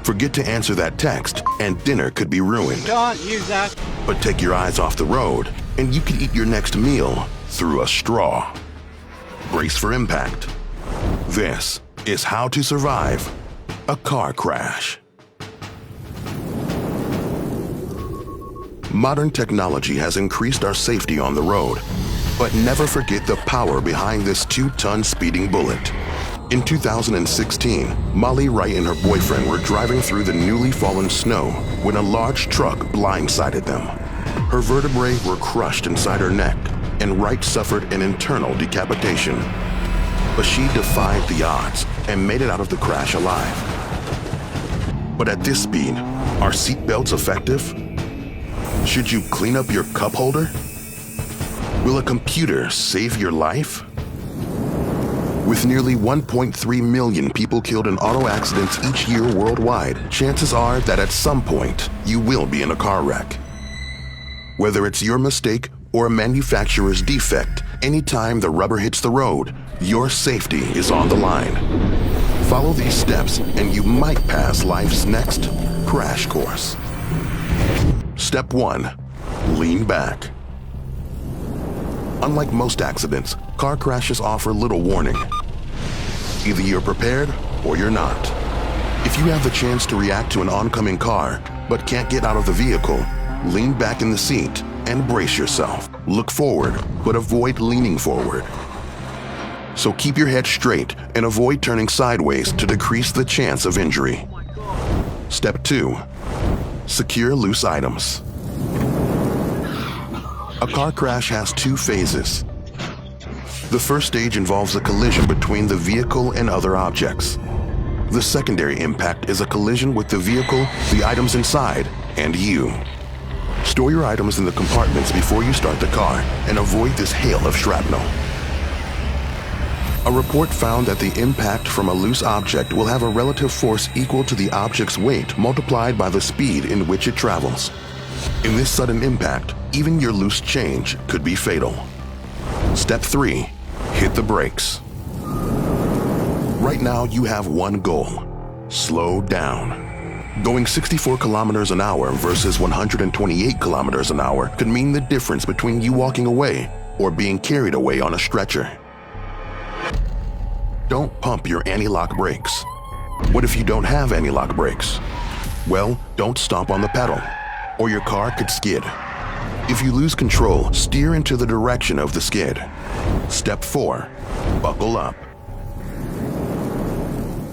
Forget to answer that text, and dinner could be ruined. Don't use that. But take your eyes off the road, and you can eat your next meal through a straw. Brace for impact. This is how to survive a car crash. Modern technology has increased our safety on the road, but never forget the power behind this 2-ton speeding bullet. In 2016, Molly Wright and her boyfriend were driving through the newly fallen snow when a large truck blindsided them. Her vertebrae were crushed inside her neck, and Wright suffered an internal decapitation. But she defied the odds and made it out of the crash alive. But at this speed, are seatbelts effective? Should you clean up your cup holder? Will a computer save your life? With nearly 1.3 million people killed in auto accidents each year worldwide, chances are that at some point you will be in a car wreck. Whether it's your mistake or a manufacturer's defect, anytime the rubber hits the road, your safety is on the line. Follow these steps and you might pass life's next crash course. Step 1. Lean back. Unlike most accidents, car crashes offer little warning. Either you're prepared or you're not. If you have the chance to react to an oncoming car but can't get out of the vehicle, lean back in the seat and brace yourself. Look forward, but avoid leaning forward. So keep your head straight and avoid turning sideways to decrease the chance of injury. Step 2. Secure loose items. A car crash has 2 phases. The first stage involves a collision between the vehicle and other objects. The secondary impact is a collision with the vehicle, the items inside, and you. Store your items in the compartments before you start the car and avoid this hail of shrapnel. A report found that the impact from a loose object will have a relative force equal to the object's weight multiplied by the speed in which it travels. In this sudden impact, even your loose change could be fatal. Step 3. Hit the brakes. Right now you have one goal: slow down. Going 64 kilometers an hour versus 128 kilometers an hour could mean the difference between you walking away or being carried away on a stretcher. Don't pump your anti-lock brakes. What if you don't have anti-lock brakes? Well, don't stomp on the pedal, or your car could skid. If you lose control, steer into the direction of the skid. Step 4. Buckle up.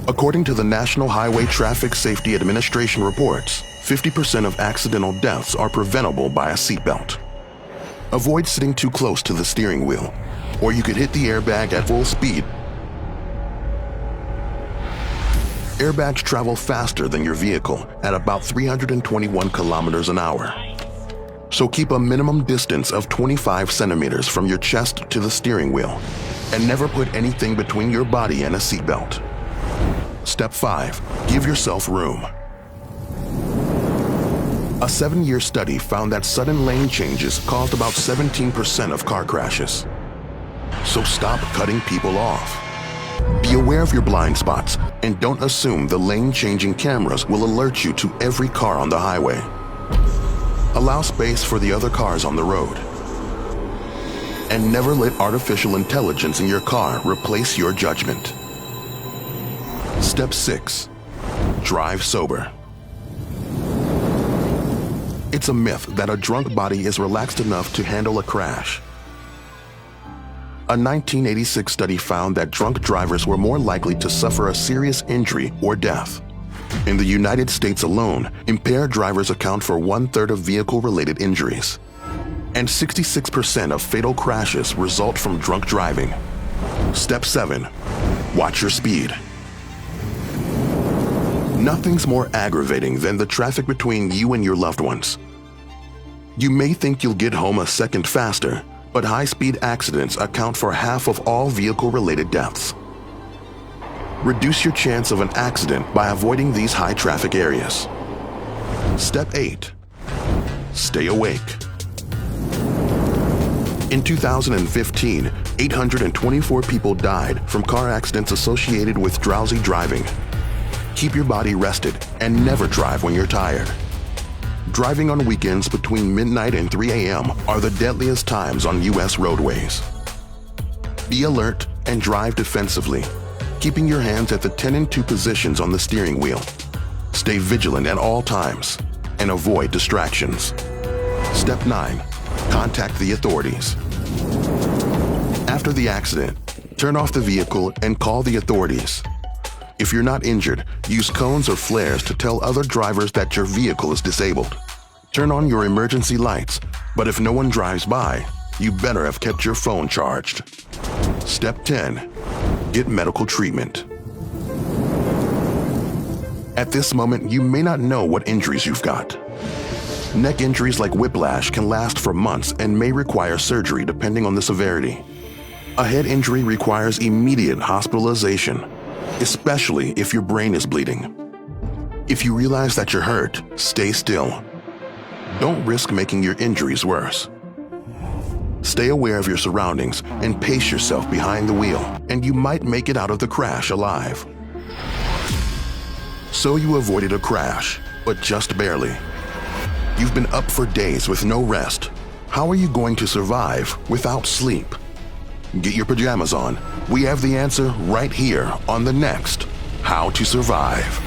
According to the National Highway Traffic Safety Administration reports, 50% of accidental deaths are preventable by a seatbelt. Avoid sitting too close to the steering wheel, or you could hit the airbag at full speed. Airbags travel faster than your vehicle at about 321 kilometers an hour. So keep a minimum distance of 25 centimeters from your chest to the steering wheel, and never put anything between your body and a seatbelt. Step 5. Give yourself room. A 7-year study found that sudden lane changes caused about 17% of car crashes. So stop cutting people off. Be aware of your blind spots and don't assume the lane-changing cameras will alert you to every car on the highway. Allow space for the other cars on the road. And never let artificial intelligence in your car replace your judgment. Step 6. Drive sober. It's a myth that a drunk body is relaxed enough to handle a crash. A 1986 study found that drunk drivers were more likely to suffer a serious injury or death. In the United States alone, impaired drivers account for 1/3 of vehicle-related injuries. And 66% of fatal crashes result from drunk driving. Step 7. Watch your speed. Nothing's more aggravating than the traffic between you and your loved ones. You may think you'll get home a second faster, but high-speed accidents account for half of all vehicle-related deaths. Reduce your chance of an accident by avoiding these high-traffic areas. Step 8. Stay awake. In 2015, 824 people died from car accidents associated with drowsy driving. Keep your body rested and never drive when you're tired. Driving on weekends between midnight and 3 a.m. are the deadliest times on U.S. roadways. Be alert and drive defensively, keeping your hands at the 10 and 2 positions on the steering wheel. Stay vigilant at all times and avoid distractions. Step 9. Contact the authorities. After the accident, turn off the vehicle and call the authorities. If you're not injured, use cones or flares to tell other drivers that your vehicle is disabled. Turn on your emergency lights, but if no one drives by, you better have kept your phone charged. Step 10. Get medical treatment. At this moment, you may not know what injuries you've got. Neck injuries like whiplash can last for months and may require surgery depending on the severity. A head injury requires immediate hospitalization, especially if your brain is bleeding. If you realize that you're hurt, stay still. Don't risk making your injuries worse. Stay aware of your surroundings and pace yourself behind the wheel, and you might make it out of the crash alive. So you avoided a crash, but just barely. You've been up for days with no rest. How are you going to survive without sleep? Get your pajamas on. We have the answer right here on the next How to Survive.